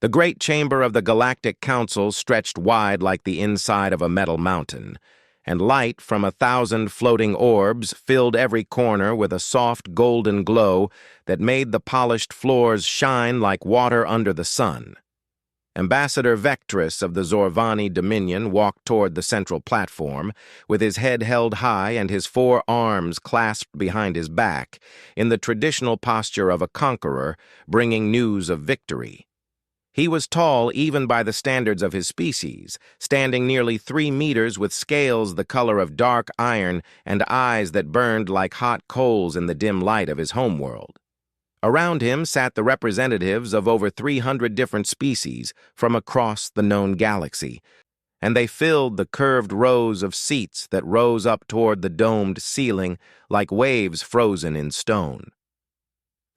The great chamber of the Galactic Council stretched wide like the inside of a metal mountain, and light from 1,000 floating orbs filled every corner with a soft golden glow that made the polished floors shine like water under the sun. Ambassador Vectress of the Zorvani Dominion walked toward the central platform, with his head held high and his 4 arms clasped behind his back, in the traditional posture of a conqueror, bringing news of victory. He was tall even by the standards of his species, standing nearly 3 meters with scales the color of dark iron and eyes that burned like hot coals in the dim light of his homeworld. Around him sat the representatives of over 300 different species from across the known galaxy, and they filled the curved rows of seats that rose up toward the domed ceiling like waves frozen in stone.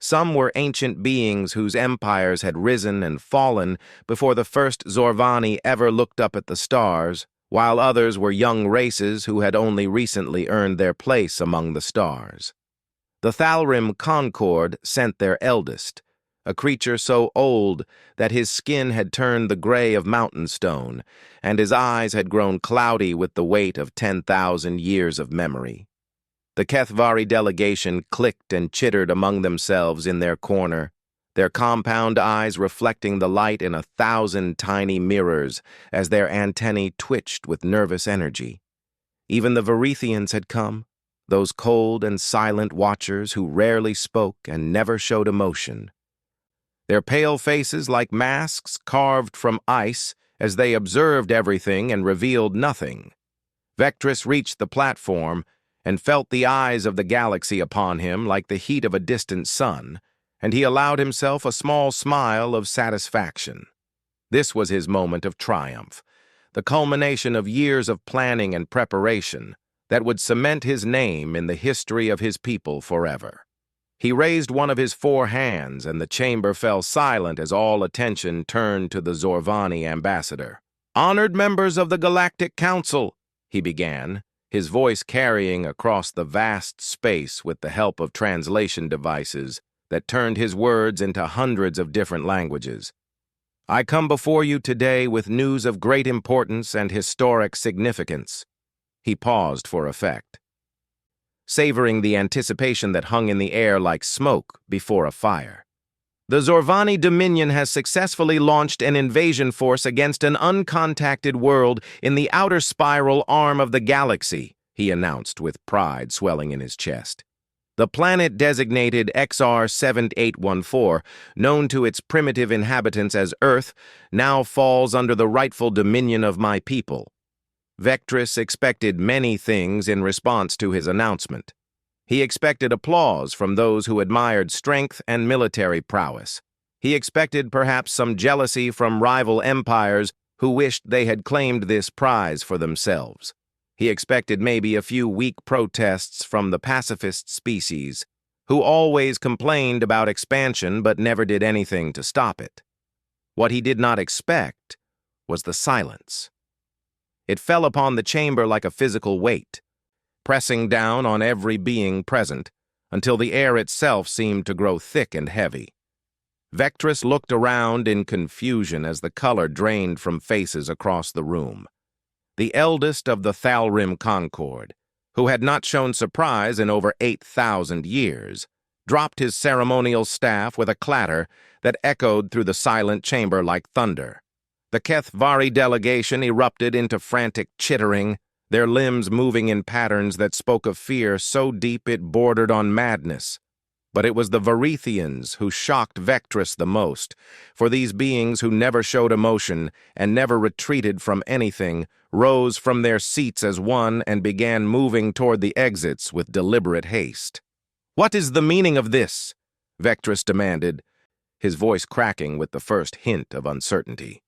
Some were ancient beings whose empires had risen and fallen before the first Zorvani ever looked up at the stars, while others were young races who had only recently earned their place among the stars. The Thalrim Concord sent their eldest, a creature so old that his skin had turned the gray of mountain stone, and his eyes had grown cloudy with the weight of 10,000 years of memory. The Kethvari delegation clicked and chittered among themselves in their corner, their compound eyes reflecting the light in 1,000 tiny mirrors as their antennae twitched with nervous energy. Even the Varethians had come, those cold and silent watchers who rarely spoke and never showed emotion. Their pale faces like masks carved from ice as they observed everything and revealed nothing. Vectress reached the platform and felt the eyes of the galaxy upon him like the heat of a distant sun, and he allowed himself a small smile of satisfaction. This was his moment of triumph, the culmination of years of planning and preparation that would cement his name in the history of his people forever. He raised one of his 4 hands, and the chamber fell silent as all attention turned to the Zorvani ambassador. "Honored members of the Galactic Council," he began, his voice carrying across the vast space with the help of translation devices that turned his words into hundreds of different languages. "I come before you today with news of great importance and historic significance." He paused for effect, savoring the anticipation that hung in the air like smoke before a fire. "The Zorvani Dominion has successfully launched an invasion force against an uncontacted world in the outer spiral arm of the galaxy," he announced with pride swelling in his chest. "The planet designated XR7814, known to its primitive inhabitants as Earth, now falls under the rightful dominion of my people." Vectress expected many things in response to his announcement. He expected applause from those who admired strength and military prowess. He expected perhaps some jealousy from rival empires who wished they had claimed this prize for themselves. He expected maybe a few weak protests from the pacifist species, who always complained about expansion but never did anything to stop it. What he did not expect was the silence. It fell upon the chamber like a physical weight, pressing down on every being present until the air itself seemed to grow thick and heavy. Vectress looked around in confusion as the color drained from faces across the room. The eldest of the Thalrim Concord, who had not shown surprise in over 8,000 years, dropped his ceremonial staff with a clatter that echoed through the silent chamber like thunder. The Kethvari delegation erupted into frantic chittering, their limbs moving in patterns that spoke of fear so deep it bordered on madness. But it was the Varethians who shocked Vectress the most, for these beings who never showed emotion and never retreated from anything rose from their seats as one and began moving toward the exits with deliberate haste. "What is the meaning of this?" Vectress demanded, his voice cracking with the first hint of uncertainty.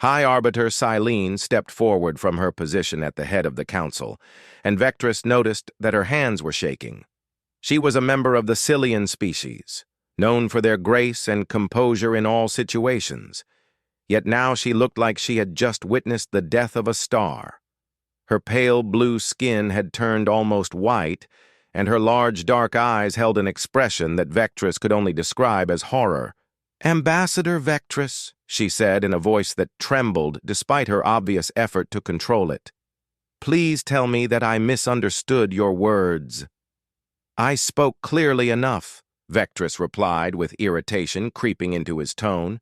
High Arbiter Silene stepped forward from her position at the head of the council, and Vectress noticed that her hands were shaking. She was a member of the Cillian species, known for their grace and composure in all situations, yet now she looked like she had just witnessed the death of a star. Her pale blue skin had turned almost white, and her large dark eyes held an expression that Vectress could only describe as horror. "Ambassador Vectress," she said in a voice that trembled despite her obvious effort to control it. "Please tell me that I misunderstood your words." "I spoke clearly enough," Vectress replied with irritation creeping into his tone.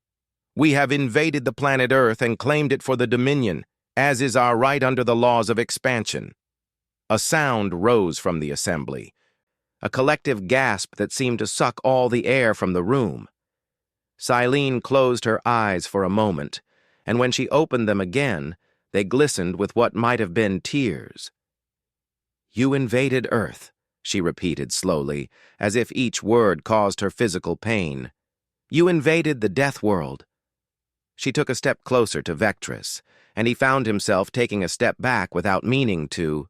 "We have invaded the planet Earth and claimed it for the Dominion, as is our right under the laws of expansion." A sound rose from the assembly, a collective gasp that seemed to suck all the air from the room. Silene closed her eyes for a moment, and when she opened them again, they glistened with what might have been tears. "You invaded Earth," she repeated slowly, as if each word caused her physical pain. "You invaded the Death World." She took a step closer to Vectress, and he found himself taking a step back without meaning to.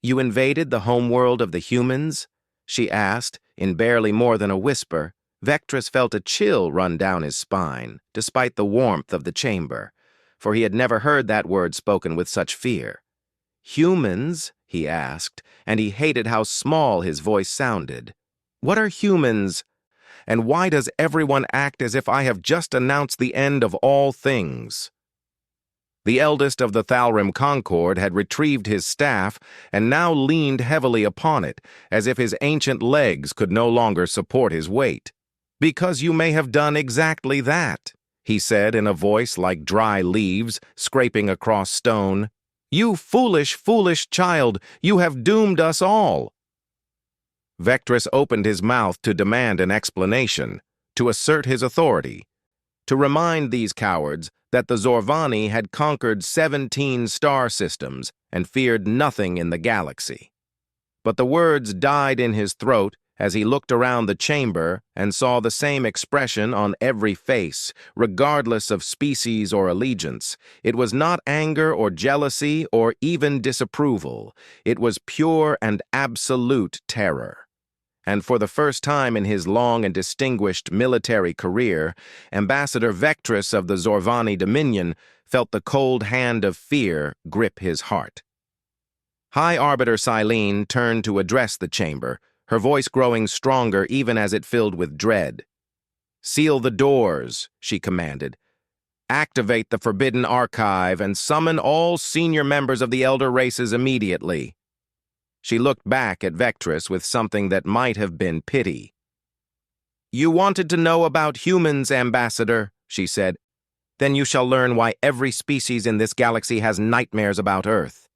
"You invaded the homeworld of the humans?" she asked, in barely more than a whisper. Vectress felt a chill run down his spine, despite the warmth of the chamber, for he had never heard that word spoken with such fear. "Humans?" he asked, and he hated how small his voice sounded. "What are humans? And why does everyone act as if I have just announced the end of all things?" The eldest of the Thalrim Concord had retrieved his staff and now leaned heavily upon it, as if his ancient legs could no longer support his weight. "Because you may have done exactly that," he said in a voice like dry leaves scraping across stone. "You foolish, foolish child, you have doomed us all." Vectress opened his mouth to demand an explanation, to assert his authority, to remind these cowards that the Zorvani had conquered 17 star systems and feared nothing in the galaxy. But the words died in his throat as he looked around the chamber and saw the same expression on every face, regardless of species or allegiance. It was not anger or jealousy or even disapproval. It was pure and absolute terror. And for the first time in his long and distinguished military career, Ambassador Vectress of the Zorvani Dominion felt the cold hand of fear grip his heart. High Arbiter Silene turned to address the chamber, her voice growing stronger even as it filled with dread. "Seal the doors," she commanded. "Activate the Forbidden Archive and summon all senior members of the Elder Races immediately." She looked back at Vectress with something that might have been pity. "You wanted to know about humans, Ambassador," she said. "Then you shall learn why every species in this galaxy has nightmares about Earth."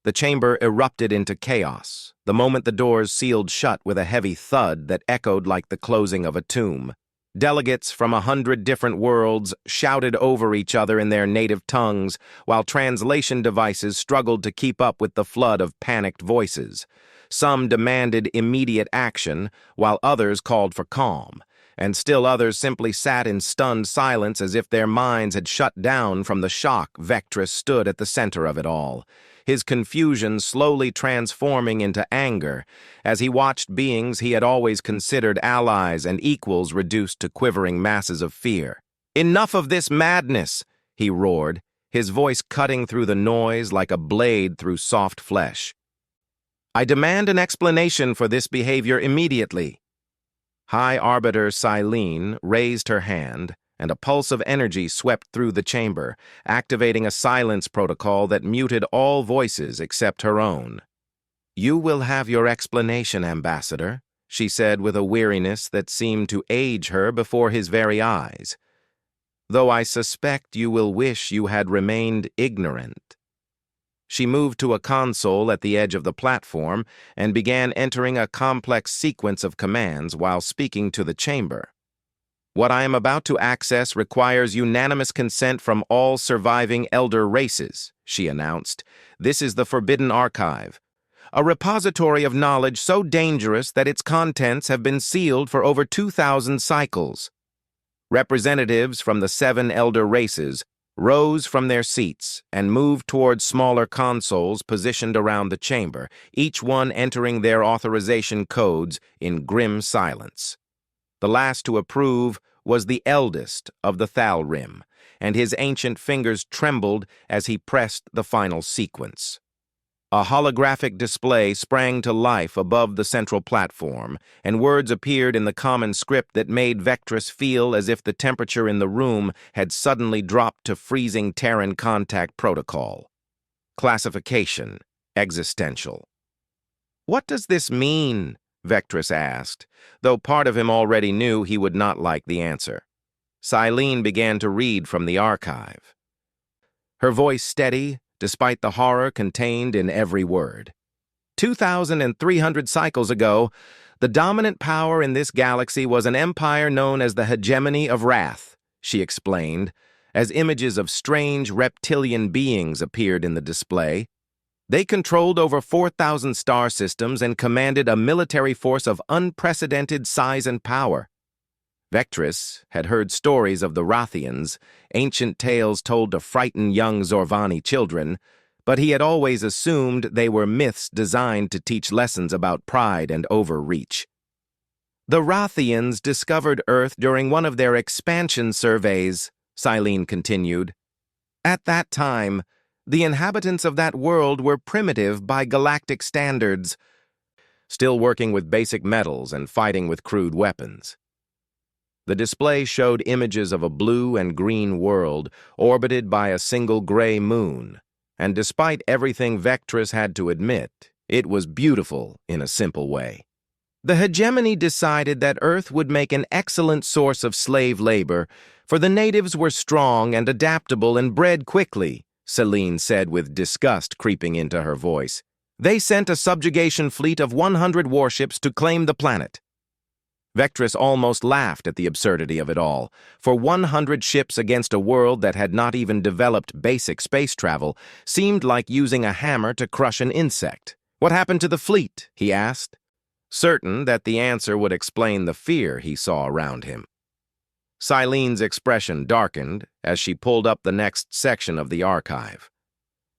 The chamber erupted into chaos, the moment the doors sealed shut with a heavy thud that echoed like the closing of a tomb. Delegates from 100 different worlds shouted over each other in their native tongues, while translation devices struggled to keep up with the flood of panicked voices. Some demanded immediate action, while others called for calm, and still others simply sat in stunned silence as if their minds had shut down from the shock. Vectress stood at the center of it all, his confusion slowly transforming into anger as he watched beings he had always considered allies and equals reduced to quivering masses of fear. "Enough of this madness!" he roared, his voice cutting through the noise like a blade through soft flesh. "I demand an explanation for this behavior immediately." High Arbiter Silene raised her hand, and a pulse of energy swept through the chamber, activating a silence protocol that muted all voices except her own. "You will have your explanation, Ambassador," she said with a weariness that seemed to age her before his very eyes. "Though I suspect you will wish you had remained ignorant." She moved to a console at the edge of the platform and began entering a complex sequence of commands while speaking to the chamber. "What I am about to access requires unanimous consent from all surviving elder races," she announced. "This is the Forbidden Archive, a repository of knowledge so dangerous that its contents have been sealed for over 2,000 cycles." Representatives from the 7 elder races rose from their seats and moved towards smaller consoles positioned around the chamber, each one entering their authorization codes in grim silence. The last to approve was the eldest of the Thalrim, and his ancient fingers trembled as he pressed the final sequence. A holographic display sprang to life above the central platform, and words appeared in the common script that made Vectress feel as if the temperature in the room had suddenly dropped to freezing Terran contact protocol. Classification: existential. "What does this mean?" Vectress asked, though part of him already knew he would not like the answer. Silene began to read from the archive, her voice steady, despite the horror contained in every word. 2,300 cycles ago, the dominant power in this galaxy was an empire known as the Hegemony of Wrath, she explained, as images of strange reptilian beings appeared in the display. They controlled over 4,000 star systems and commanded a military force of unprecedented size and power. Vectress had heard stories of the Rathians, ancient tales told to frighten young Zorvani children, but he had always assumed they were myths designed to teach lessons about pride and overreach. "The Rathians discovered Earth during one of their expansion surveys," Silene continued. "At that time, the inhabitants of that world were primitive by galactic standards, still working with basic metals and fighting with crude weapons." The display showed images of a blue and green world orbited by a single gray moon, and despite everything Vectress had to admit, it was beautiful in a simple way. "The hegemony decided that Earth would make an excellent source of slave labor, for the natives were strong and adaptable and bred quickly," Silene said with disgust creeping into her voice. "They sent a subjugation fleet of 100 warships to claim the planet." Vectress almost laughed at the absurdity of it all. For 100 ships against a world that had not even developed basic space travel seemed like using a hammer to crush an insect. "What happened to the fleet?" he asked, certain that the answer would explain the fear he saw around him. Silene's expression darkened as she pulled up the next section of the archive.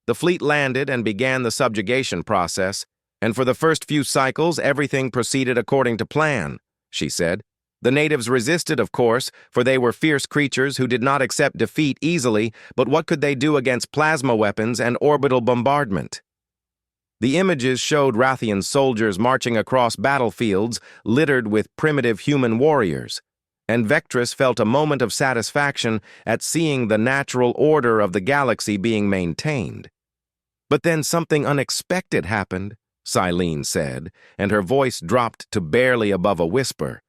"The fleet landed and began the subjugation process, and for the first few cycles everything proceeded according to plan," she said. "The natives resisted, of course, for they were fierce creatures who did not accept defeat easily, but what could they do against plasma weapons and orbital bombardment?" The images showed Rathian soldiers marching across battlefields littered with primitive human warriors, and Vectress felt a moment of satisfaction at seeing the natural order of the galaxy being maintained. "But then something unexpected happened," Silene said, and her voice dropped to barely above a whisper.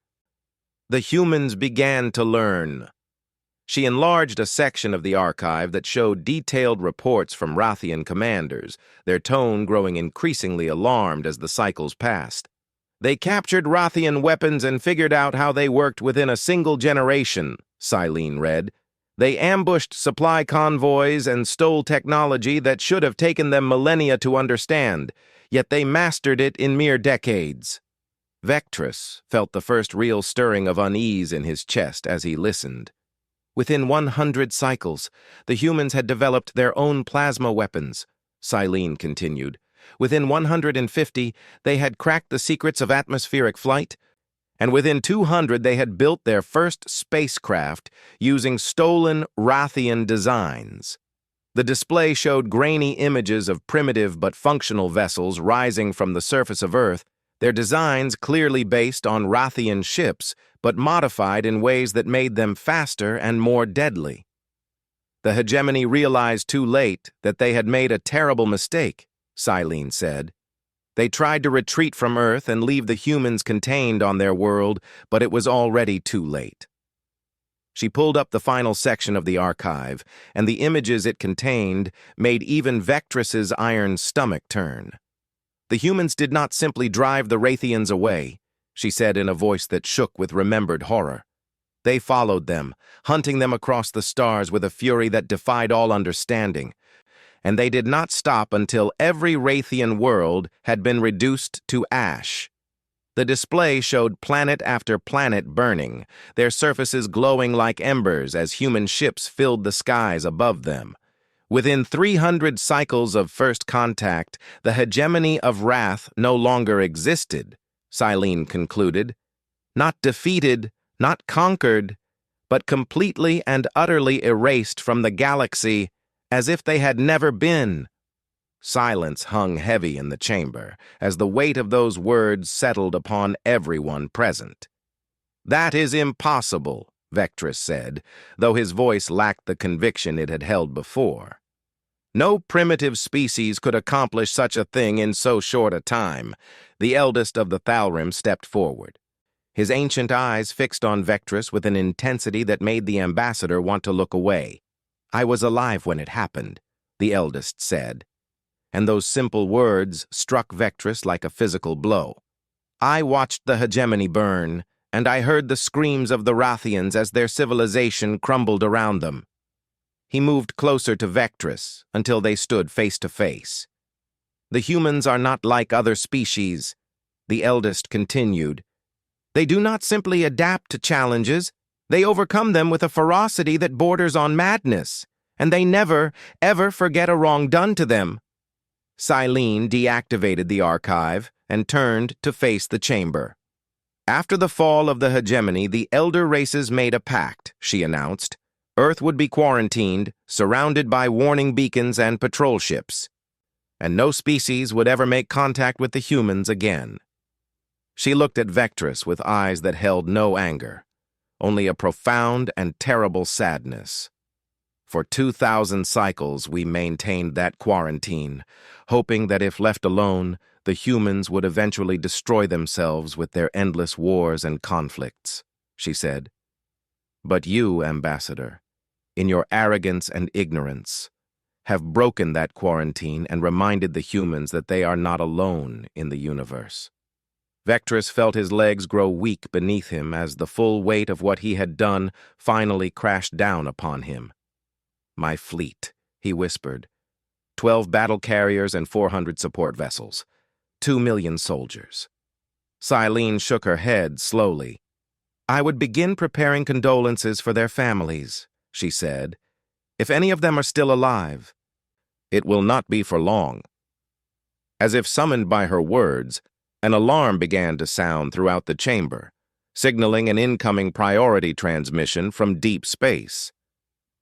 "The humans began to learn." She enlarged a section of the archive that showed detailed reports from Rathian commanders, their tone growing increasingly alarmed as the cycles passed. "They captured Rathian weapons and figured out how they worked within a single generation," Silene read. "They ambushed supply convoys and stole technology that should have taken them millennia to understand, yet they mastered it in mere decades." Vectress felt the first real stirring of unease in his chest as he listened. "Within 100 cycles, the humans had developed their own plasma weapons," Silene continued. "Within 150, they had cracked the secrets of atmospheric flight, and within 200 they had built their first spacecraft using stolen Rathian designs." The display showed grainy images of primitive but functional vessels rising from the surface of Earth, their designs clearly based on Rathian ships, but modified in ways that made them faster and more deadly. "The hegemony realized too late that they had made a terrible mistake," Silene said. "They tried to retreat from Earth and leave the humans contained on their world, but it was already too late." She pulled up the final section of the archive, and the images it contained made even Vectress's iron stomach turn. "The humans did not simply drive the Rathians away," she said in a voice that shook with remembered horror. "They followed them, hunting them across the stars with a fury that defied all understanding. And they did not stop until every Rathian world had been reduced to ash." The display showed planet after planet burning, their surfaces glowing like embers as human ships filled the skies above them. "Within 300 cycles of first contact, the hegemony of Wrath no longer existed," Silene concluded. "Not defeated, not conquered, but completely and utterly erased from the galaxy as if they had never been." Silence hung heavy in the chamber as the weight of those words settled upon everyone present. "That is impossible," Vectress said, though his voice lacked the conviction it had held before. "No primitive species could accomplish such a thing in so short a time." The eldest of the Thalrim stepped forward, his ancient eyes fixed on Vectress with an intensity that made the ambassador want to look away. "I was alive when it happened," the eldest said, and those simple words struck Vectress like a physical blow. "I watched the hegemony burn, and I heard the screams of the Rathians as their civilization crumbled around them." He moved closer to Vectress until they stood face to face. "The humans are not like other species," the eldest continued. "They do not simply adapt to challenges, they overcome them with a ferocity that borders on madness, and they never, ever forget a wrong done to them." Silene deactivated the archive and turned to face the chamber. "After the fall of the hegemony, the elder races made a pact," she announced. "Earth would be quarantined, surrounded by warning beacons and patrol ships, and no species would ever make contact with the humans again." She looked at Vectress with eyes that held no anger, only a profound and terrible sadness. "For 2,000 cycles we maintained that quarantine, hoping that if left alone, the humans would eventually destroy themselves with their endless wars and conflicts," she said. "But you, Ambassador, in your arrogance and ignorance, have broken that quarantine and reminded the humans that they are not alone in the universe." Vectress felt his legs grow weak beneath him as the full weight of what he had done finally crashed down upon him. "My fleet," he whispered. 12 battle carriers and 400 support vessels. 2 million soldiers." Silene shook her head slowly. "I would begin preparing condolences for their families," she said. "If any of them are still alive." "It will not be for long." As if summoned by her words, an alarm began to sound throughout the chamber, signaling an incoming priority transmission from deep space.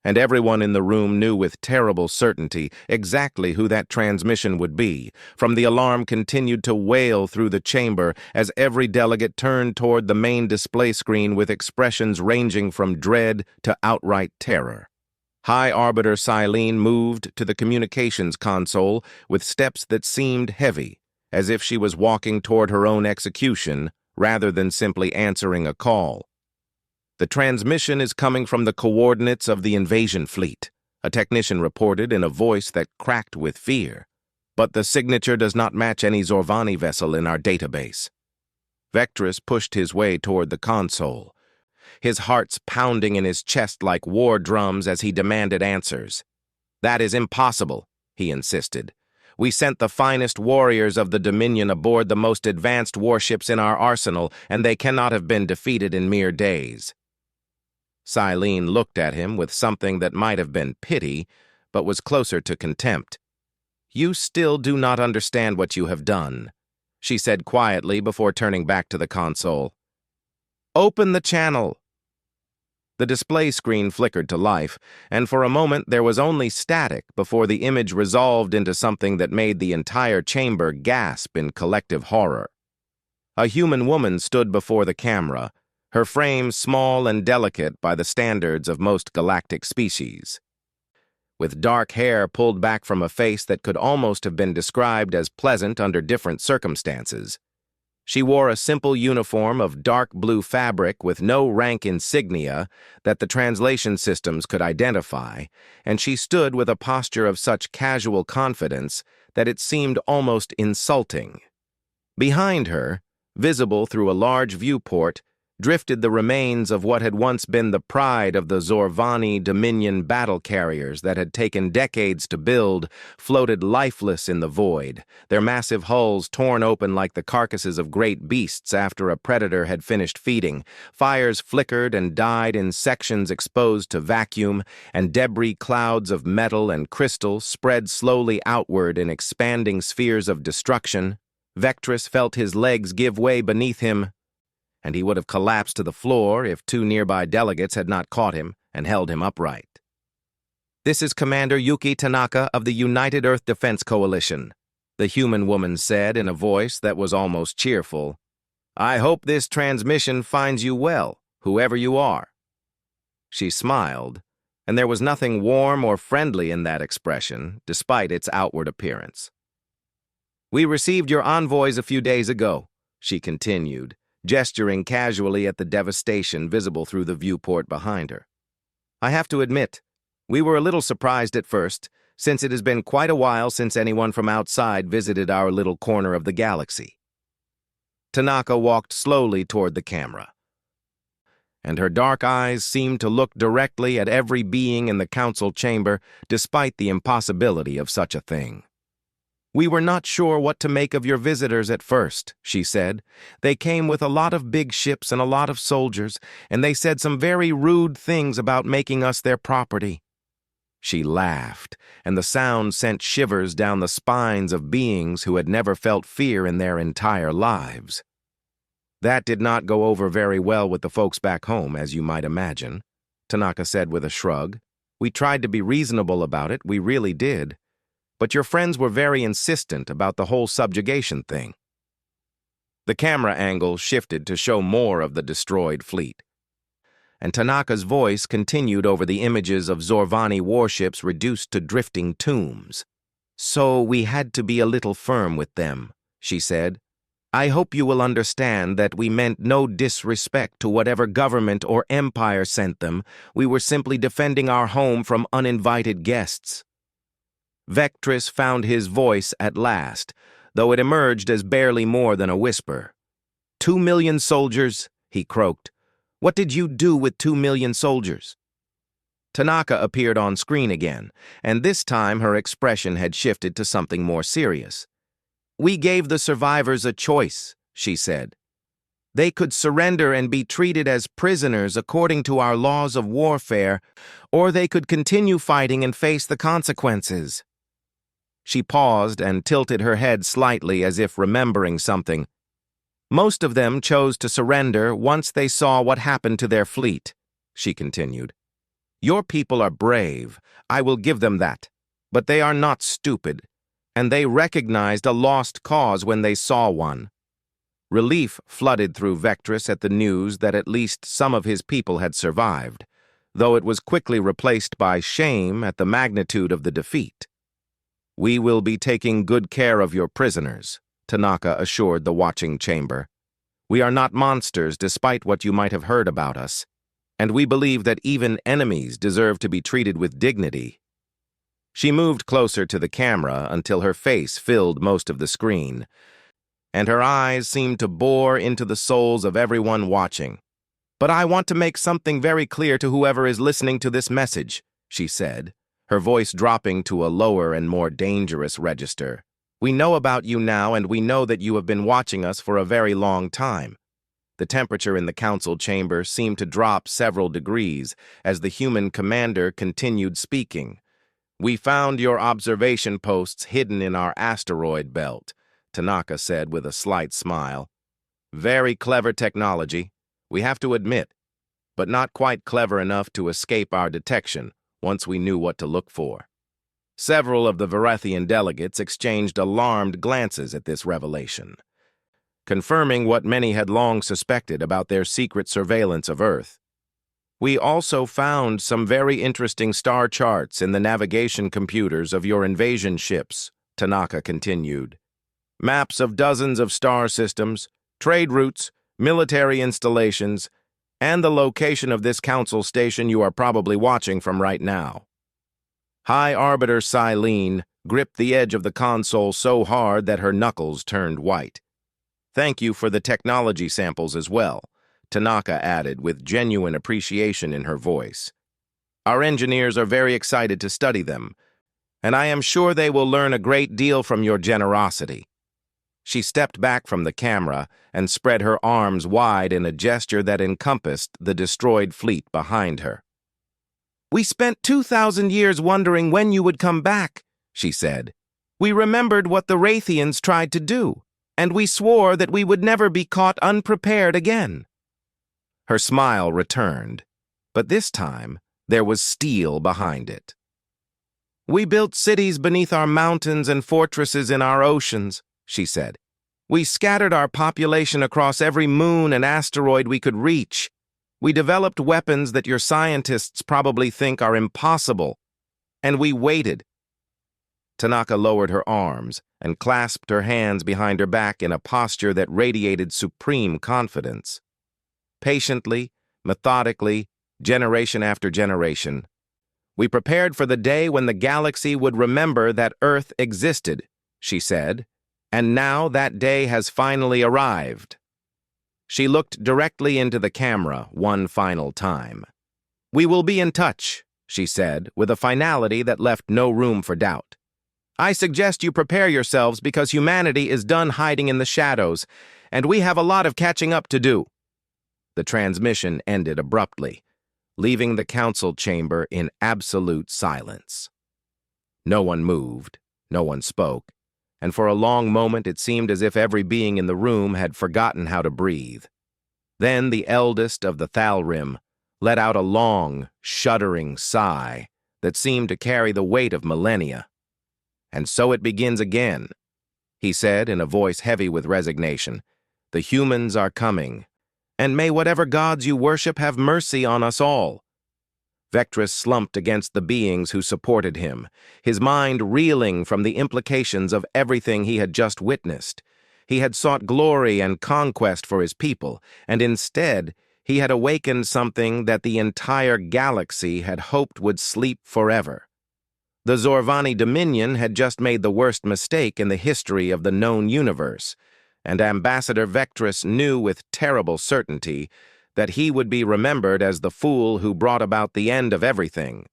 And everyone in the room knew with terrible certainty exactly who that transmission would be, from the alarm continued to wail through the chamber as every delegate turned toward the main display screen with expressions ranging from dread to outright terror. High Arbiter Silene moved to the communications console with steps that seemed heavy, as if she was walking toward her own execution rather than simply answering a call. "The transmission is coming from the coordinates of the invasion fleet," a technician reported in a voice that cracked with fear. "But the signature does not match any Zorvani vessel in our database." Vectress pushed his way toward the console, his heart's pounding in his chest like war drums as he demanded answers. "That is impossible," he insisted. "We sent the finest warriors of the Dominion aboard the most advanced warships in our arsenal, and they cannot have been defeated in mere days." Silene looked at him with something that might have been pity, but was closer to contempt. "You still do not understand what you have done," she said quietly before turning back to the console. "Open the channel." The display screen flickered to life, and for a moment there was only static before the image resolved into something that made the entire chamber gasp in collective horror. A human woman stood before the camera, her frame small and delicate by the standards of most galactic species. With dark hair pulled back from a face that could almost have been described as pleasant under different circumstances, she wore a simple uniform of dark blue fabric with no rank insignia that the translation systems could identify, and she stood with a posture of such casual confidence that it seemed almost insulting. Behind her, visible through a large viewport, drifted the remains of what had once been the pride of the Zorvani Dominion battle carriers that had taken decades to build, floated lifeless in the void, their massive hulls torn open like the carcasses of great beasts after a predator had finished feeding. Fires flickered and died in sections exposed to vacuum, and debris clouds of metal and crystal spread slowly outward in expanding spheres of destruction. Vectress felt his legs give way beneath him, and he would have collapsed to the floor if 2 nearby delegates had not caught him and held him upright. This is Commander Yuki Tanaka of the United Earth Defense Coalition, the human woman said in a voice that was almost cheerful. I hope this transmission finds you well, whoever you are. She smiled, and there was nothing warm or friendly in that expression, despite its outward appearance. We received your envoys a few days ago, she continued, gesturing casually at the devastation visible through the viewport behind her. I have to admit, we were a little surprised at first, since it has been quite a while since anyone from outside visited our little corner of the galaxy. Tanaka walked slowly toward the camera, and her dark eyes seemed to look directly at every being in the council chamber, despite the impossibility of such a thing. We were not sure what to make of your visitors at first, she said. They came with a lot of big ships and a lot of soldiers, and they said some very rude things about making us their property. She laughed, and the sound sent shivers down the spines of beings who had never felt fear in their entire lives. That did not go over very well with the folks back home, as you might imagine, Tanaka said with a shrug. We tried to be reasonable about it, we really did. But your friends were very insistent about the whole subjugation thing. The camera angle shifted to show more of the destroyed fleet, and Tanaka's voice continued over the images of Zorvani warships reduced to drifting tombs. So we had to be a little firm with them, she said. I hope you will understand that we meant no disrespect to whatever government or empire sent them. We were simply defending our home from uninvited guests. Vectress found his voice at last, though it emerged as barely more than a whisper. 2 million soldiers, he croaked. What did you do with 2 million soldiers? Tanaka appeared on screen again, and this time her expression had shifted to something more serious. We gave the survivors a choice, she said. They could surrender and be treated as prisoners according to our laws of warfare, or they could continue fighting and face the consequences. She paused and tilted her head slightly as if remembering something. Most of them chose to surrender once they saw what happened to their fleet, she continued. Your people are brave, I will give them that, but they are not stupid, and they recognized a lost cause when they saw one. Relief flooded through Vectress at the news that at least some of his people had survived, though it was quickly replaced by shame at the magnitude of the defeat. We will be taking good care of your prisoners, Tanaka assured the watching chamber. We are not monsters despite what you might have heard about us, and we believe that even enemies deserve to be treated with dignity. She moved closer to the camera until her face filled most of the screen, and her eyes seemed to bore into the souls of everyone watching. But I want to make something very clear to whoever is listening to this message, she said, her voice dropping to a lower and more dangerous register. We know about you now, and we know that you have been watching us for a very long time. The temperature in the council chamber seemed to drop several degrees as the human commander continued speaking. We found your observation posts hidden in our asteroid belt, Tanaka said with a slight smile. Very clever technology, we have to admit, but not quite clever enough to escape our detection once we knew what to look for. Several of the Varethian delegates exchanged alarmed glances at this revelation, confirming what many had long suspected about their secret surveillance of Earth. We also found some very interesting star charts in the navigation computers of your invasion ships, Tanaka continued. Maps of dozens of star systems, trade routes, military installations, and the location of this council station you are probably watching from right now. High Arbiter Silene gripped the edge of the console so hard that her knuckles turned white. Thank you for the technology samples as well, Tanaka added with genuine appreciation in her voice. Our engineers are very excited to study them, and I am sure they will learn a great deal from your generosity. She stepped back from the camera and spread her arms wide in a gesture that encompassed the destroyed fleet behind her. We spent 2,000 years wondering when you would come back, she said. We remembered what the Wraithians tried to do, and we swore that we would never be caught unprepared again. Her smile returned, but this time there was steel behind it. "We built cities beneath our mountains and fortresses in our oceans," she said. "We scattered our population across every moon and asteroid we could reach. We developed weapons that your scientists probably think are impossible. And we waited." Tanaka lowered her arms and clasped her hands behind her back in a posture that radiated supreme confidence. Patiently, methodically, generation after generation, we prepared for the day when the galaxy would remember that Earth existed, she said, and now that day has finally arrived. She looked directly into the camera one final time. "We will be in touch," she said, with a finality that left no room for doubt. "I suggest you prepare yourselves because humanity is done hiding in the shadows, and we have a lot of catching up to do." The transmission ended abruptly, leaving the council chamber in absolute silence. No one moved, no one spoke, and for a long moment it seemed as if every being in the room had forgotten how to breathe. Then the eldest of the Thalrim let out a long, shuddering sigh that seemed to carry the weight of millennia. "And so it begins again," he said in a voice heavy with resignation. "The humans are coming, and may whatever gods you worship have mercy on us all." Vectrus slumped against the beings who supported him, his mind reeling from the implications of everything he had just witnessed. He had sought glory and conquest for his people, and instead he had awakened something that the entire galaxy had hoped would sleep forever. The Zorvani Dominion had just made the worst mistake in the history of the known universe, and Ambassador Vectrus knew with terrible certainty that he would be remembered as the fool who brought about the end of everything.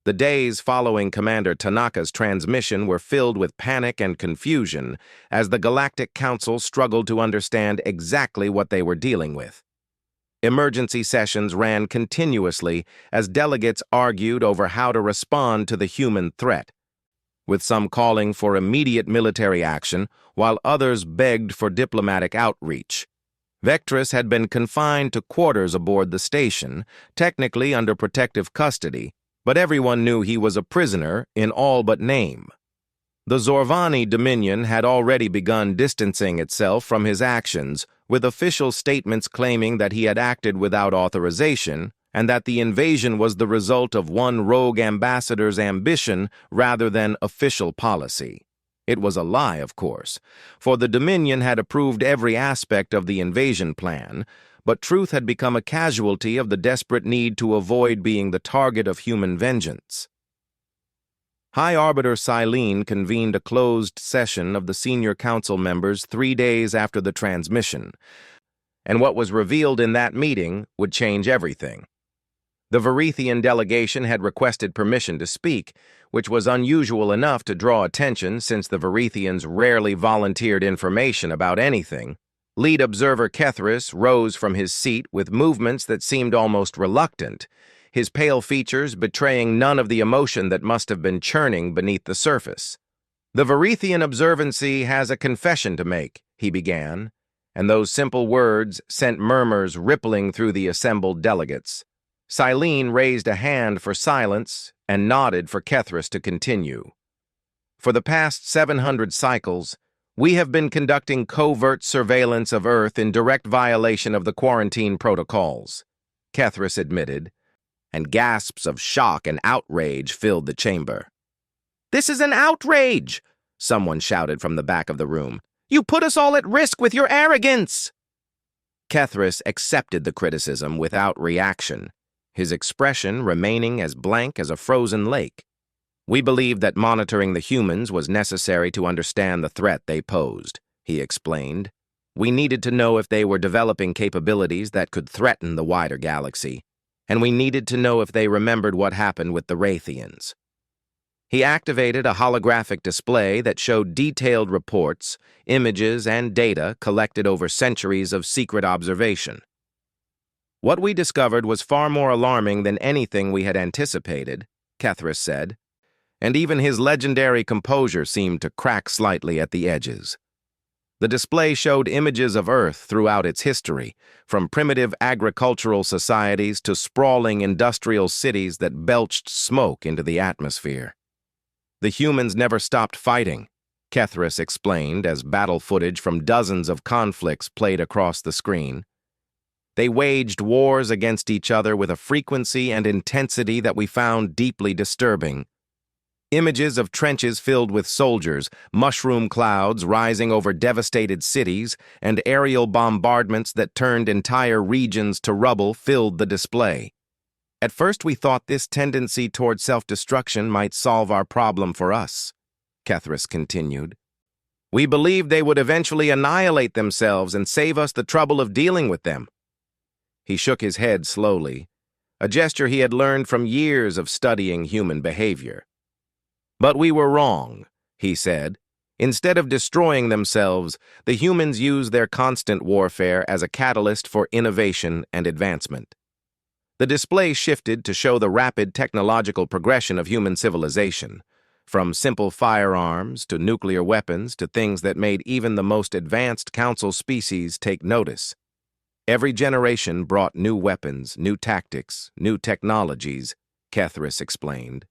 The days following Commander Tanaka's transmission were filled with panic and confusion as the Galactic Council struggled to understand exactly what they were dealing with. Emergency sessions ran continuously as delegates argued over how to respond to the human threat, with some calling for immediate military action while others begged for diplomatic outreach. Vectrus had been confined to quarters aboard the station, technically under protective custody, but everyone knew he was a prisoner in all but name. The Zorvani Dominion had already begun distancing itself from his actions, with official statements claiming that he had acted without authorization and that the invasion was the result of one rogue ambassador's ambition rather than official policy. It was a lie, of course, for the Dominion had approved every aspect of the invasion plan, but truth had become a casualty of the desperate need to avoid being the target of human vengeance. High Arbiter Silene convened a closed session of the senior council members 3 days after the transmission, and what was revealed in that meeting would change everything. The Varethian delegation had requested permission to speak, which was unusual enough to draw attention since the Varethians rarely volunteered information about anything. Lead observer Kethris rose from his seat with movements that seemed almost reluctant, his pale features betraying none of the emotion that must have been churning beneath the surface. "The Varethian Observancy has a confession to make," he began, and those simple words sent murmurs rippling through the assembled delegates. Silene raised a hand for silence and nodded for Kethris to continue. "For the past 700 cycles, we have been conducting covert surveillance of Earth in direct violation of the quarantine protocols," Kethris admitted, and gasps of shock and outrage filled the chamber. "This is an outrage!" someone shouted from the back of the room. "You put us all at risk with your arrogance!" Kethris accepted the criticism without reaction, his expression remaining as blank as a frozen lake. "We believed that monitoring the humans was necessary to understand the threat they posed," he explained. "We needed to know if they were developing capabilities that could threaten the wider galaxy, and we needed to know if they remembered what happened with the Rathians." He activated a holographic display that showed detailed reports, images, and data collected over centuries of secret observation. "What we discovered was far more alarming than anything we had anticipated," Kethris said, and even his legendary composure seemed to crack slightly at the edges. The display showed images of Earth throughout its history, from primitive agricultural societies to sprawling industrial cities that belched smoke into the atmosphere. The humans never stopped fighting, Kethris explained as battle footage from dozens of conflicts played across the screen. They waged wars against each other with a frequency and intensity that we found deeply disturbing. Images of trenches filled with soldiers, mushroom clouds rising over devastated cities, and aerial bombardments that turned entire regions to rubble filled the display. At first we thought this tendency toward self-destruction might solve our problem for us, Kethris continued. We believed they would eventually annihilate themselves and save us the trouble of dealing with them. He shook his head slowly, a gesture he had learned from years of studying human behavior. But we were wrong, he said. Instead of destroying themselves, the humans use their constant warfare as a catalyst for innovation and advancement. The display shifted to show the rapid technological progression of human civilization, from simple firearms to nuclear weapons to things that made even the most advanced council species take notice. Every generation brought new weapons, new tactics, new technologies, Kethris explained.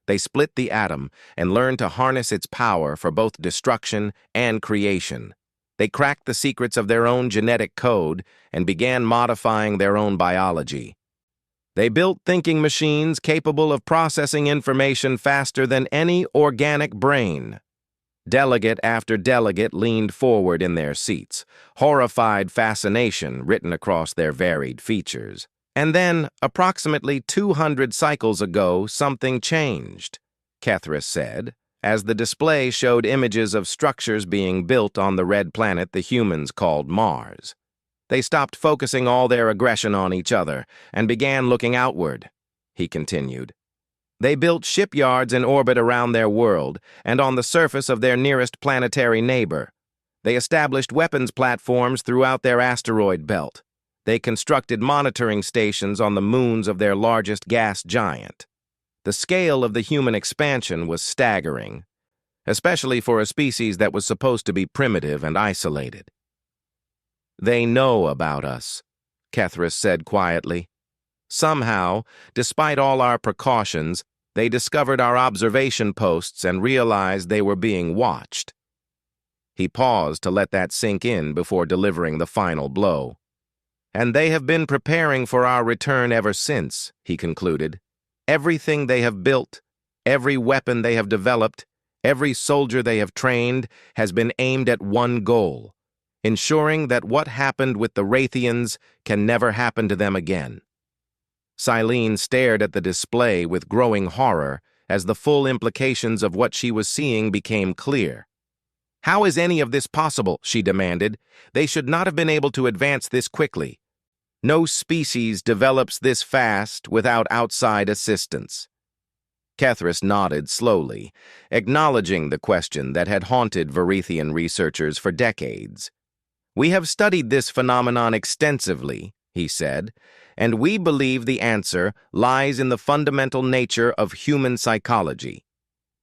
They split the atom and learned to harness its power for both destruction and creation. They cracked the secrets of their own genetic code and began modifying their own biology. They built thinking machines capable of processing information faster than any organic brain. Delegate after delegate leaned forward in their seats, horrified fascination written across their varied features. And then, approximately 200 cycles ago, something changed, Kethris said, as the display showed images of structures being built on the red planet the humans called Mars. They stopped focusing all their aggression on each other and began looking outward, he continued. They built shipyards in orbit around their world and on the surface of their nearest planetary neighbor. They established weapons platforms throughout their asteroid belt. They constructed monitoring stations on the moons of their largest gas giant. The scale of the human expansion was staggering, especially for a species that was supposed to be primitive and isolated. They know about us, Kethris said quietly. Somehow, despite all our precautions, they discovered our observation posts and realized they were being watched. He paused to let that sink in before delivering the final blow. And they have been preparing for our return ever since, he concluded. Everything they have built, every weapon they have developed, every soldier they have trained has been aimed at one goal, ensuring that what happened with the Raytheons can never happen to them again. Silene stared at the display with growing horror as the full implications of what she was seeing became clear. How is any of this possible? She demanded. They should not have been able to advance this quickly. No species develops this fast without outside assistance. Kethris nodded slowly, acknowledging the question that had haunted Varethian researchers for decades. We have studied this phenomenon extensively, he said, and we believe the answer lies in the fundamental nature of human psychology.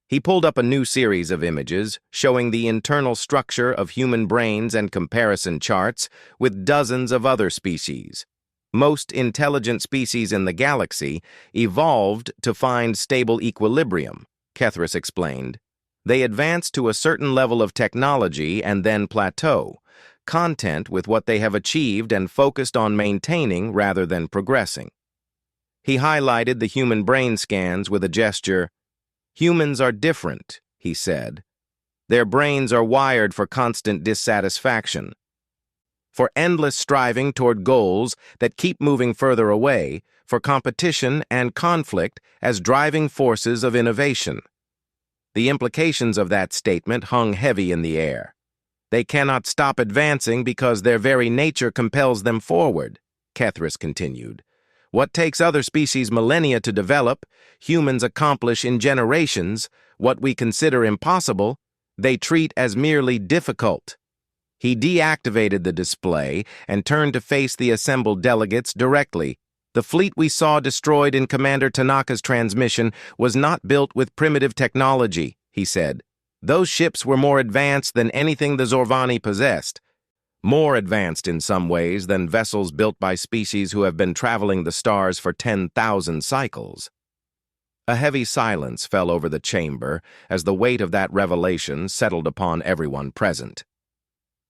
He pulled up a new series of images showing the internal structure of human brains and comparison charts with dozens of other species. Most intelligent species in the galaxy evolved to find stable equilibrium, Kethris explained. They advance to a certain level of technology and then plateau, content with what they have achieved and focused on maintaining rather than progressing. He highlighted the human brain scans with a gesture. Humans are different, he said. Their brains are wired for constant dissatisfaction, for endless striving toward goals that keep moving further away, for competition and conflict as driving forces of innovation. The implications of that statement hung heavy in the air. They cannot stop advancing because their very nature compels them forward, Kethris continued. What takes other species millennia to develop, humans accomplish in generations. What we consider impossible, they treat as merely difficult. He deactivated the display and turned to face the assembled delegates directly. The fleet we saw destroyed in Commander Tanaka's transmission was not built with primitive technology, he said. Those ships were more advanced than anything the Zorvani possessed. More advanced in some ways than vessels built by species who have been traveling the stars for 10,000 cycles. A heavy silence fell over the chamber as the weight of that revelation settled upon everyone present.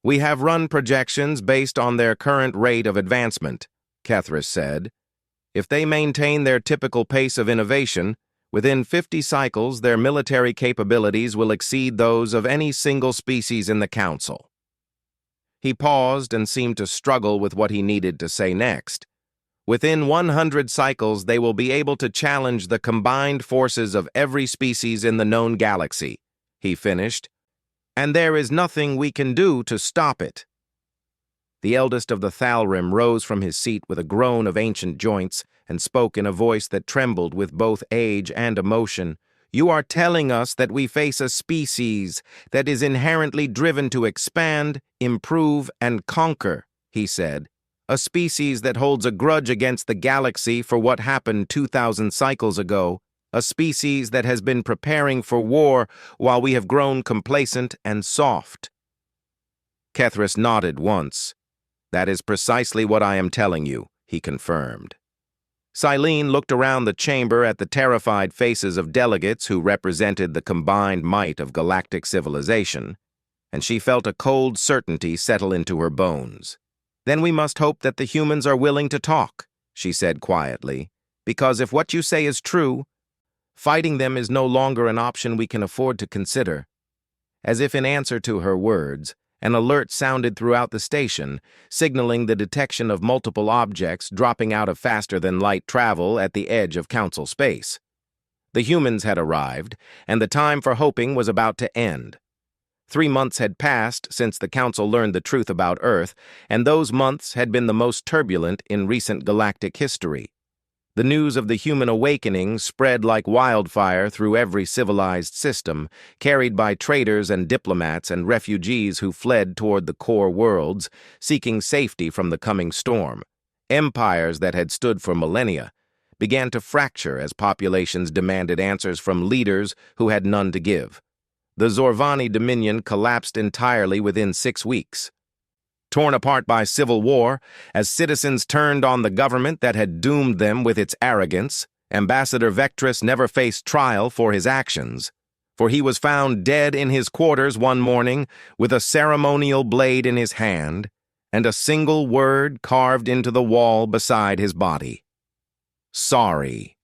"We have run projections based on their current rate of advancement," Kethris said. "If they maintain their typical pace of innovation, within 50 cycles their military capabilities will exceed those of any single species in the Council." He paused and seemed to struggle with what he needed to say next. "Within 100 cycles they will be able to challenge the combined forces of every species in the known galaxy," he finished. "And there is nothing we can do to stop it." The eldest of the Thalrim rose from his seat with a groan of ancient joints and spoke in a voice that trembled with both age and emotion. "You are telling us that we face a species that is inherently driven to expand, improve, and conquer," he said. "A species that holds a grudge against the galaxy for what happened 2,000 cycles ago. A species that has been preparing for war while we have grown complacent and soft." Kethris nodded once. "That is precisely what I am telling you," he confirmed. Silene looked around the chamber at the terrified faces of delegates who represented the combined might of galactic civilization, and she felt a cold certainty settle into her bones. "Then we must hope that the humans are willing to talk," she said quietly, "because if what you say is true, fighting them is no longer an option we can afford to consider." As if in answer to her words, an alert sounded throughout the station, signaling the detection of multiple objects dropping out of faster-than-light travel at the edge of Council space. The humans had arrived, and the time for hoping was about to end. 3 months had passed since the Council learned the truth about Earth, and those months had been the most turbulent in recent galactic history. The news of the human awakening spread like wildfire through every civilized system, carried by traders and diplomats and refugees who fled toward the core worlds, seeking safety from the coming storm. Empires that had stood for millennia began to fracture as populations demanded answers from leaders who had none to give. The Zorvani Dominion collapsed entirely within 6 weeks. Torn apart by civil war, as citizens turned on the government that had doomed them with its arrogance, Ambassador Vectress never faced trial for his actions, for he was found dead in his quarters one morning with a ceremonial blade in his hand and a single word carved into the wall beside his body: "Sorry."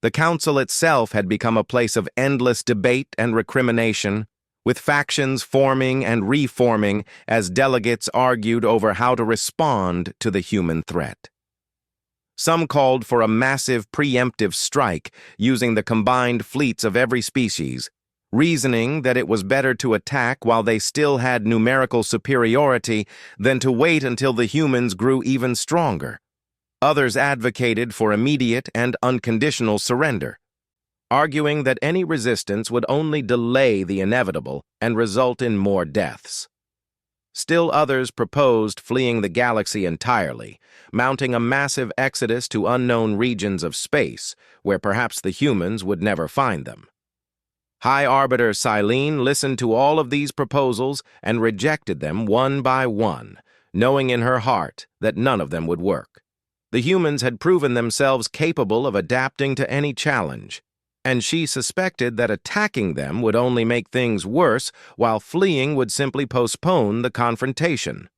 The Council itself had become a place of endless debate and recrimination, with factions forming and reforming as delegates argued over how to respond to the human threat. Some called for a massive preemptive strike using the combined fleets of every species, reasoning that it was better to attack while they still had numerical superiority than to wait until the humans grew even stronger. Others advocated for immediate and unconditional surrender, arguing that any resistance would only delay the inevitable and result in more deaths. Still others proposed fleeing the galaxy entirely, mounting a massive exodus to unknown regions of space, where perhaps the humans would never find them. High Arbiter Silene listened to all of these proposals and rejected them one by one, knowing in her heart that none of them would work. The humans had proven themselves capable of adapting to any challenge, and she suspected that attacking them would only make things worse, while fleeing would simply postpone the confrontation.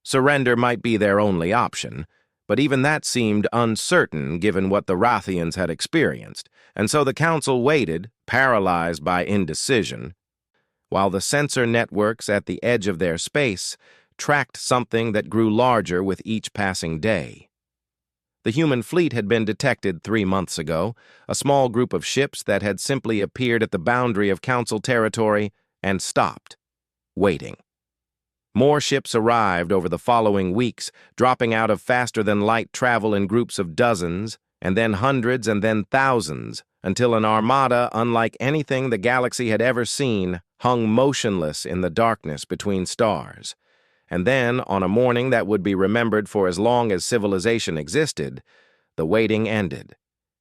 Surrender might be their only option, but even that seemed uncertain given what the Rathians had experienced, and so the Council waited, paralyzed by indecision, while the sensor networks at the edge of their space tracked something that grew larger with each passing day. The human fleet had been detected 3 months ago, a small group of ships that had simply appeared at the boundary of Council territory and stopped, waiting. More ships arrived over the following weeks, dropping out of faster-than-light travel in groups of dozens, and then hundreds and then thousands, until an armada unlike anything the galaxy had ever seen hung motionless in the darkness between stars. And then, on a morning that would be remembered for as long as civilization existed, the waiting ended.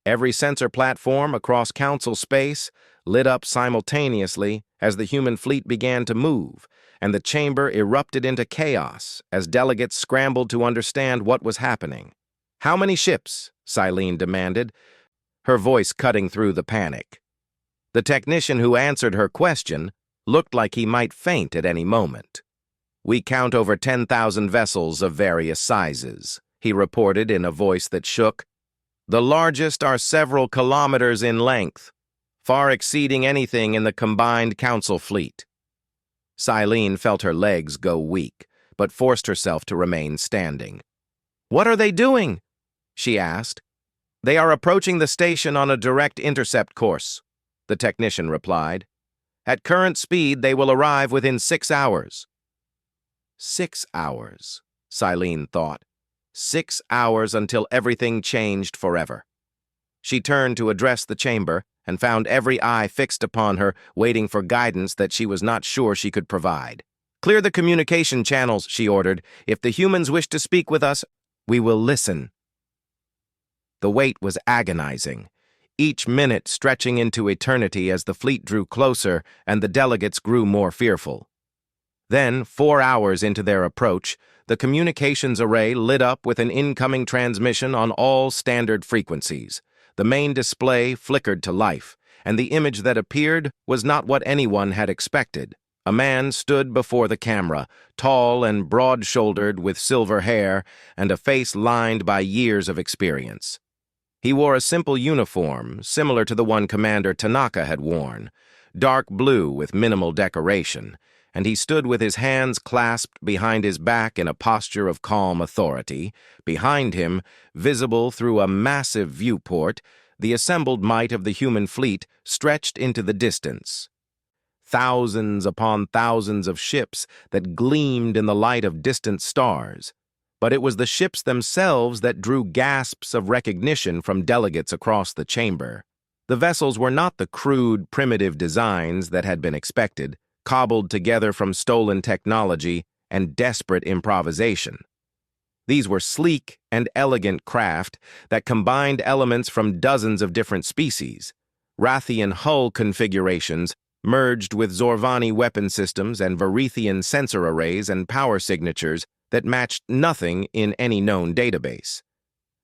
Every sensor platform across Council space lit up simultaneously as the human fleet began to move, and the chamber erupted into chaos as delegates scrambled to understand what was happening. "How many ships?" Silene demanded. her voice cutting through the panic. The technician who answered her question looked like he might faint at any moment. "We count over 10,000 vessels of various sizes," he reported in a voice that shook. "The largest are several kilometers in length, far exceeding anything in the combined council fleet." Silene felt her legs go weak, but forced herself to remain standing. "What are they doing?" she asked. "They are approaching the station on a direct intercept course," the technician replied. "At current speed, they will arrive within 6 hours. 6 hours, Silene thought. 6 hours until everything changed forever. She turned to address the chamber and found every eye fixed upon her, waiting for guidance that she was not sure she could provide. "Clear the communication channels," she ordered. "If the humans wish to speak with us, we will listen." The wait was agonizing, each minute stretching into eternity as the fleet drew closer and the delegates grew more fearful. Then, 4 hours into their approach, the communications array lit up with an incoming transmission on all standard frequencies. The main display flickered to life, and the image that appeared was not what anyone had expected. A man stood before the camera, tall and broad-shouldered with silver hair and a face lined by years of experience. He wore a simple uniform, similar to the one Commander Tanaka had worn, dark blue with minimal decoration, and he stood with his hands clasped behind his back in a posture of calm authority. Behind him, visible through a massive viewport, the assembled might of the human fleet stretched into the distance. Thousands upon thousands of ships that gleamed in the light of distant stars. But it was the ships themselves that drew gasps of recognition from delegates across the chamber. The vessels were not the crude, primitive designs that had been expected, cobbled together from stolen technology and desperate improvisation. These were sleek and elegant craft that combined elements from dozens of different species. Rathian hull configurations merged with Zorvani weapon systems and Varethian sensor arrays and power signatures that matched nothing in any known database.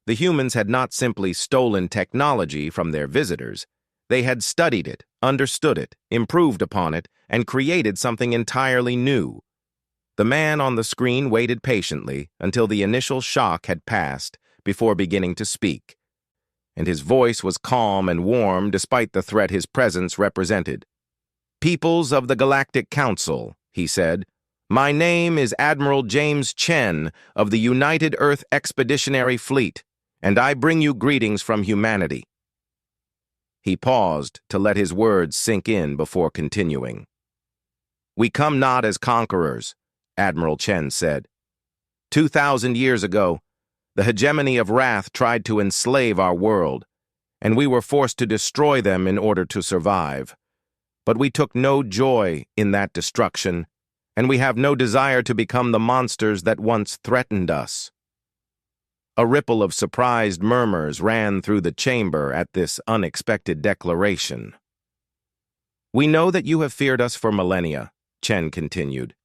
The humans had not simply stolen technology from their visitors. They had studied it, understood it, improved upon it, and created something entirely new. The man on the screen waited patiently until the initial shock had passed before beginning to speak, and his voice was calm and warm despite the threat his presence represented. "Peoples of the Galactic Council," he said, "my name is Admiral James Chen of the United Earth Expeditionary Fleet, and I bring you greetings from humanity." He paused to let his words sink in before continuing. "We come not as conquerors," Admiral Chen said. 2,000 years ago, the hegemony of Wrath tried to enslave our world, and we were forced to destroy them in order to survive. But we took no joy in that destruction, and we have no desire to become the monsters that once threatened us. A ripple of surprised murmurs ran through the chamber at this unexpected declaration. "We know that you have feared us for millennia," Chen continued.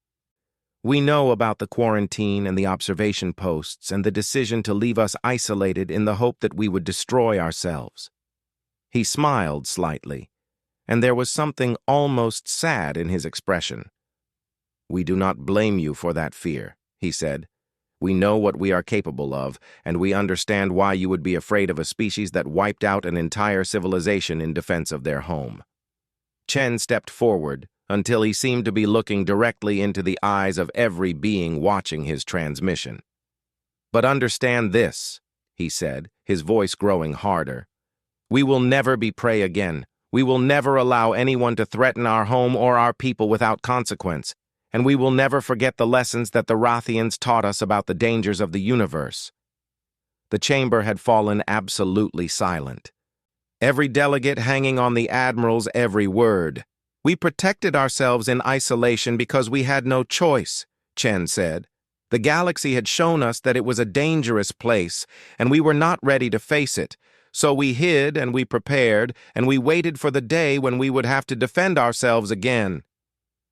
"We know about the quarantine and the observation posts and the decision to leave us isolated in the hope that we would destroy ourselves." He smiled slightly, and there was something almost sad in his expression. "We do not blame you for that fear," he said. "We know what we are capable of, and we understand why you would be afraid of a species that wiped out an entire civilization in defense of their home." Chen stepped forward until he seemed to be looking directly into the eyes of every being watching his transmission. "But understand this," he said, his voice growing harder. "We will never be prey again. We will never allow anyone to threaten our home or our people without consequence. And we will never forget the lessons that the Rathians taught us about the dangers of the universe." The chamber had fallen absolutely silent, every delegate hanging on the Admiral's every word. "We protected ourselves in isolation because we had no choice," Chen said. "The galaxy had shown us that it was a dangerous place, and we were not ready to face it. So we hid and we prepared, and we waited for the day when we would have to defend ourselves again."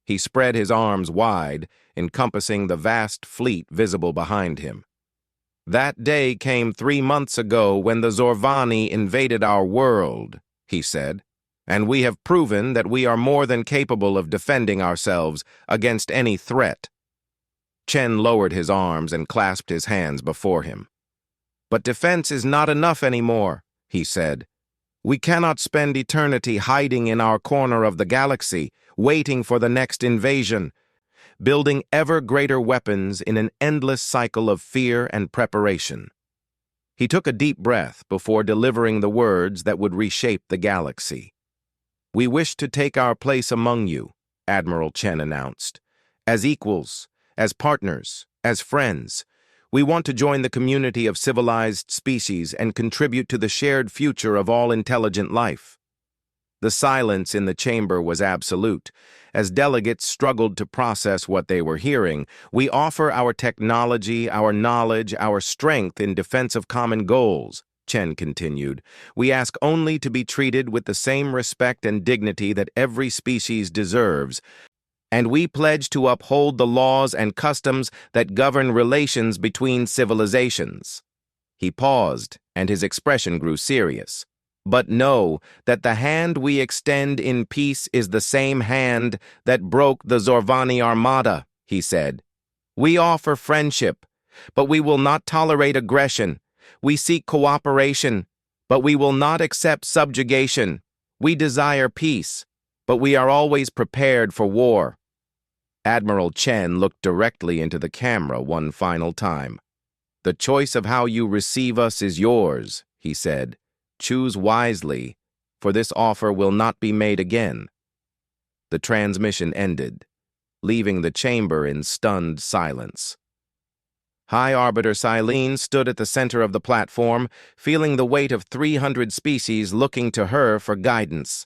He spread his arms wide, encompassing the vast fleet visible behind him. That day came 3 months ago when the Zorvani invaded our world, he said, and we have proven that we are more than capable of defending ourselves against any threat. Chen lowered his arms and clasped his hands before him. But defense is not enough anymore, he said. We cannot spend eternity hiding in our corner of the galaxy, waiting for the next invasion, building ever greater weapons in an endless cycle of fear and preparation. He took a deep breath before delivering the words that would reshape the galaxy. We wish to take our place among you, Admiral Chen announced. As equals, as partners, as friends, we want to join the community of civilized species and contribute to the shared future of all intelligent life. The silence in the chamber was absolute. As delegates struggled to process what they were hearing, we offer our technology, our knowledge, our strength in defense of common goals, Chen continued. We ask only to be treated with the same respect and dignity that every species deserves, and we pledge to uphold the laws and customs that govern relations between civilizations. He paused, and his expression grew serious. But know that the hand we extend in peace is the same hand that broke the Zorvani Armada, he said. We offer friendship, but we will not tolerate aggression. We seek cooperation, but we will not accept subjugation. We desire peace, but we are always prepared for war. Admiral Chen looked directly into the camera one final time. The choice of how you receive us is yours, he said. Choose wisely, for this offer will not be made again. The transmission ended, leaving the chamber in stunned silence. High Arbiter Silene stood at the center of the platform, feeling the weight of 300 species looking to her for guidance.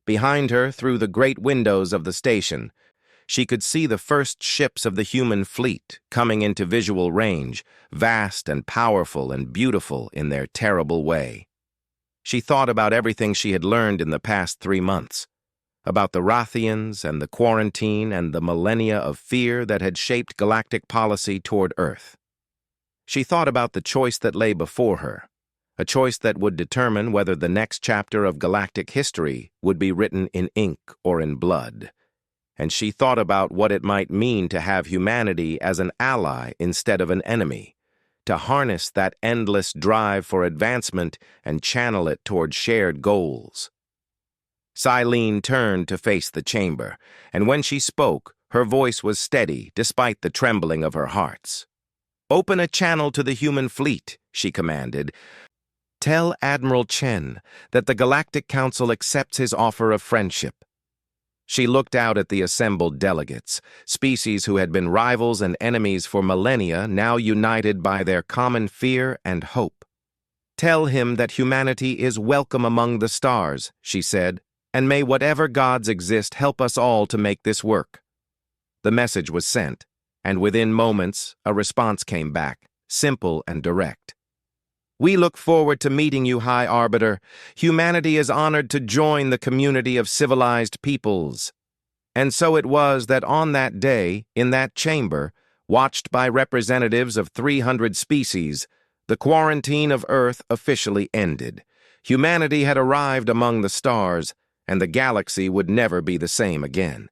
Behind her, through the great windows of the station, she could see the first ships of the human fleet coming into visual range, vast and powerful and beautiful in their terrible way. She thought about everything she had learned in the past 3 months, about the Rathians and the quarantine and the millennia of fear that had shaped galactic policy toward Earth. She thought about the choice that lay before her, a choice that would determine whether the next chapter of galactic history would be written in ink or in blood. And she thought about what it might mean to have humanity as an ally instead of an enemy, to harness that endless drive for advancement and channel it toward shared goals. Silene turned to face the chamber, and when she spoke, her voice was steady despite the trembling of her hearts. Open a channel to the human fleet, she commanded. Tell Admiral Chen that the Galactic Council accepts his offer of friendship. She looked out at the assembled delegates, species who had been rivals and enemies for millennia, now united by their common fear and hope. Tell him that humanity is welcome among the stars, she said, and may whatever gods exist help us all to make this work. The message was sent, and within moments, a response came back, simple and direct. We look forward to meeting you, High Arbiter. Humanity is honored to join the community of civilized peoples. And so it was that on that day, in that chamber, watched by representatives of 300 species, the quarantine of Earth officially ended. Humanity had arrived among the stars, and the galaxy would never be the same again.